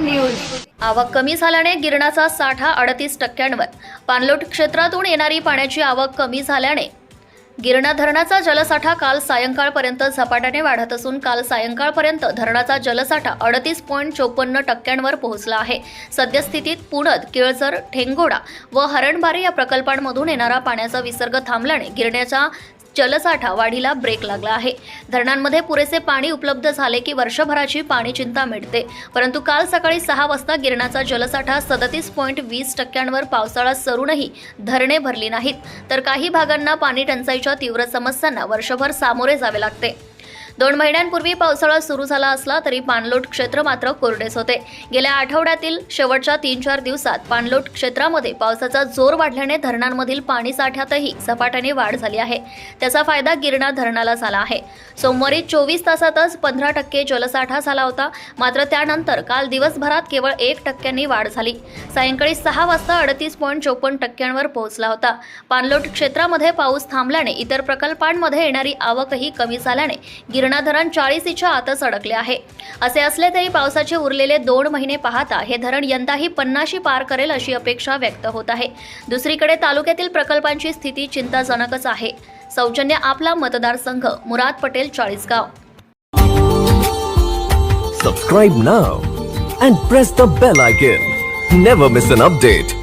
News. आवक कमी झाल्याने गिरणाचा साठा 38%वर। पाणलोट क्षेत्रातून येणारी पाण्याची आवक कमी झाल्याने गिरणा धरणाचा जलसाठा काल सायंकाळपर्यंत झपाट्याने वाढत असून काल सायंकाळपर्यंत धरणाचा जलसाठा 38.54% पोहोचला आहे। सद्यस्थितीत पुणद, केळझर, ठेंगोडा व हरणबारी या प्रकल्पांमधून येणारा पाण्याचा विसर्ग थांबल्याने गिरण्याचा जलसाठा वाढीला ब्रेक लागला आहे। धरणांमध्ये पुरेसे पाणी उपलब्ध झाले की वर्षभराची पाणी चिंता मिटते, परंतु काल सकाळी 6 वाजता गिरणाचा जलसाठा 37.20%वर पावसाळा सरूनही धरणे भरली नाहीत, तर काही भागांना पाणी टंचाईच्या तीव्र समस्यांना वर्षभर सामोरे जावे लागते। 2 महिन्यांपूर्वी पावसाळा सुरू झाला असला तरी पाणलोट क्षेत्र मात्र कोरडेच होते। गेल्या आठवड्यातील शेवटच्या 3-4 दिवसात पाणलोट क्षेत्रामध्ये पावसाचा जोर वाढल्याने धरणांमधील पाणी साठ्यातही झपाट्याने वाढ झाली आहे। त्याचा फायदा गिरणा धरणाला झाला आहे। सोमवारी 24 तासातच 15% जलसाठा झाला होता, मात्र त्यानंतर काल दिवसभरात केवळ 1% वाढ झाली। सायंकाळी 6 वाजता 38.54%वर पोहोचला होता। पाणलोट क्षेत्रामध्ये पाऊस थांबल्याने इतर प्रकल्पांमध्ये येणारी आवकही कमी झाल्याने गिरणा धरण 40च्या आतच अडकले आहे। असे असले तरी पावसाचे उरलेले 2 महिने पाहता हे धरण यंदाही 50 पार करेल अशी अपेक्षा व्यक्त होत आहे। दुसरीकडे तालुक्यातील प्रकल्पांची स्थिती चिंताजनकच आहे। सौजन्य आपला मतदारसंघ, मुराद Patel, Chalisgaon. Subscribe now and press the bell icon. Never miss an update.